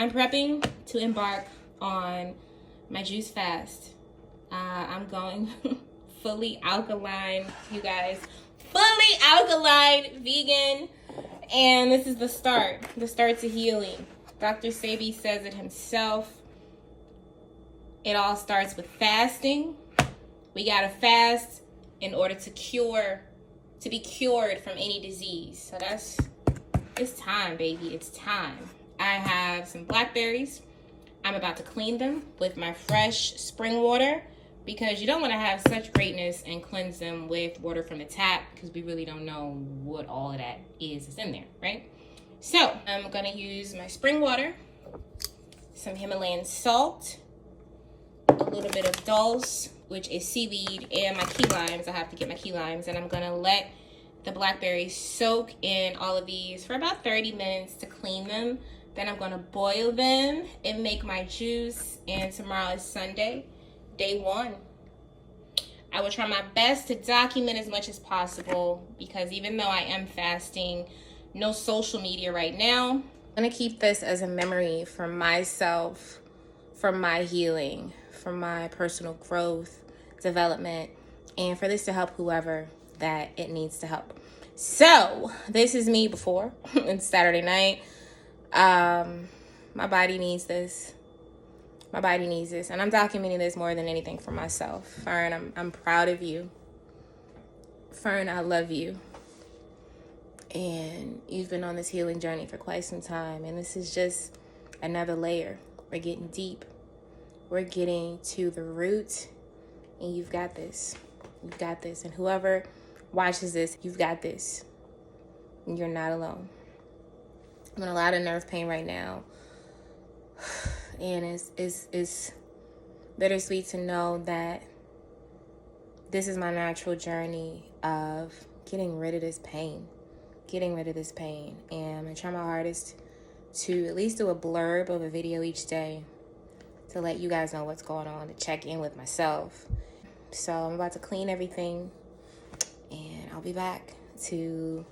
I'm prepping to embark on my juice fast. I'm going fully alkaline, you guys. Fully alkaline, vegan. And this is the start to healing. Dr. Sebi says it himself. It all starts with fasting. We gotta fast in order to be cured from any disease. So it's time, baby, it's time. I have some blackberries. I'm about to clean them with my fresh spring water because you don't want to have such greatness and cleanse them with water from the tap because we really don't know what all of that is in there, right? So I'm going to use my spring water, some Himalayan salt, a little bit of dulse, which is seaweed, and my key limes. I have to get my key limes, and I'm going to let the blackberries soak in all of these for about 30 minutes to clean them. Then I'm gonna boil them and make my juice, and tomorrow is Sunday, day 1. I will try my best to document as much as possible because even though I am fasting, no social media right now. I'm gonna keep this as a memory for myself, for my healing, for my personal growth, development, and for this to help whoever that it needs to help. So this is me before. It's Saturday night. My body needs this. My body needs this, and I'm documenting this more than anything for myself. Fern, I'm proud of you. Fern, I love you. And you've been on this healing journey for quite some time, and this is just another layer. We're getting deep. We're getting to the root, and you've got this. You've got this, and whoever watches this, you've got this. And you're not alone. I'm in a lot of nerve pain right now. And it's bittersweet to know that this is my natural journey of getting rid of this pain. And I'm going to try my hardest to at least do a blurb of a video each day to let you guys know what's going on, to check in with myself. So I'm about to clean everything, and I'll be back to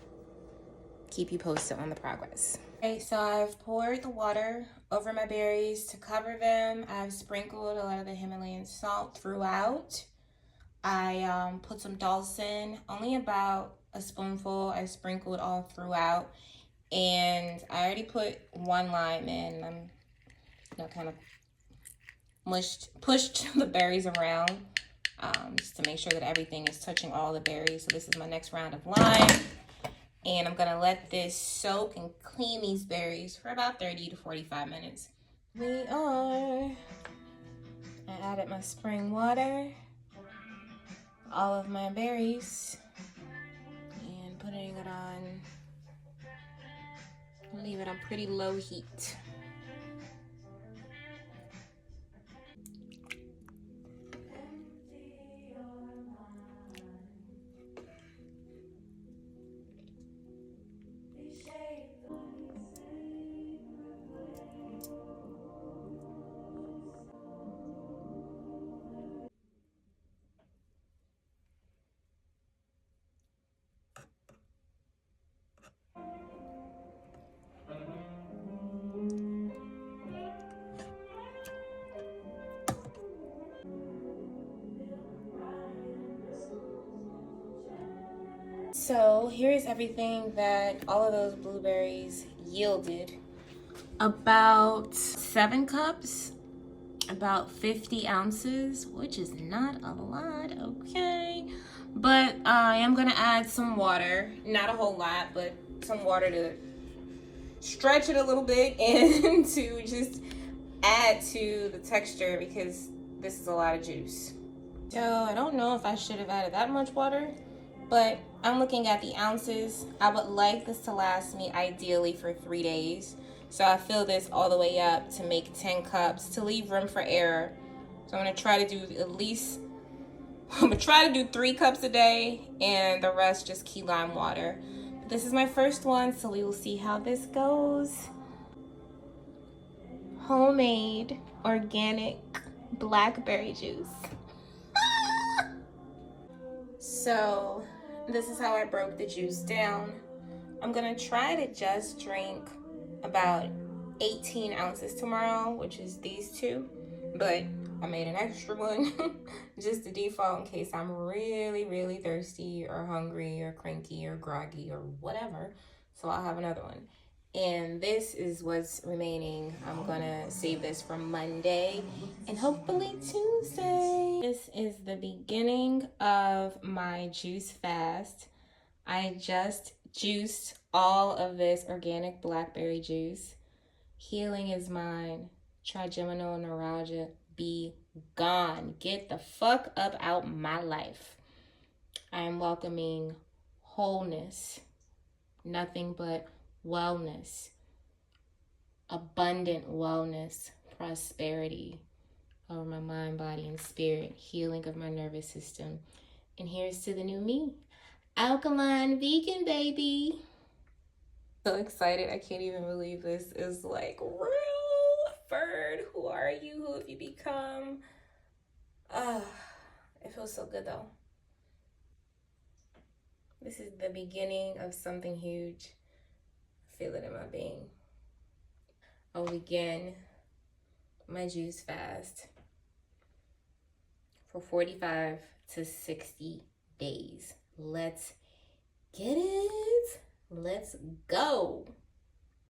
keep you posted on the progress. Okay, so I've poured the water over my berries to cover them. I've sprinkled a lot of the Himalayan salt throughout. I put some dulse in, only about a spoonful. I sprinkled all throughout, and I already put 1 lime in. I'm kind of pushed the berries around just to make sure that everything is touching all the berries. So this is my next round of lime. And I'm gonna let this soak and clean these berries for about 30 to 45 minutes. I added my spring water, all of my berries, and putting it on, leave it on pretty low heat. So here's everything that all of those blueberries yielded. About 7 cups, about 50 ounces, which is not a lot, okay? But I am gonna add some water, not a whole lot, but some water to stretch it a little bit and to just add to the texture because this is a lot of juice. So I don't know if I should have added that much water, but I'm looking at the ounces. I would like this to last me ideally for 3 days. So I fill this all the way up to make 10 cups to leave room for error. So I'm gonna try to do I'm gonna try to do 3 cups a day and the rest just key lime water. But this is my first one, so we will see how this goes. Homemade, organic blackberry juice. So this is how I broke the juice down. I'm gonna try to just drink about 18 ounces tomorrow, which is these two, but I made an extra one just to default in case I'm really, really thirsty or hungry or cranky or groggy or whatever. So I'll have another one. And this is what's remaining. I'm gonna save this for Monday and hopefully Tuesday. This is the beginning of my juice fast. I just juiced all of this organic blackberry juice. Healing is mine. Trigeminal neuralgia be gone. Get the fuck up out my life. I am welcoming wholeness, nothing but wellness, abundant wellness, prosperity over my mind, body, and spirit, healing of my nervous system. And here's to the new me. Alkaline vegan, baby. So excited. I can't even believe this is like real. Bird, who are you? Who have you become? It feels so good though. This is the beginning of something huge. I feel it in my being. I'll begin my juice fast for 45 to 60 days. Let's get it. Let's go.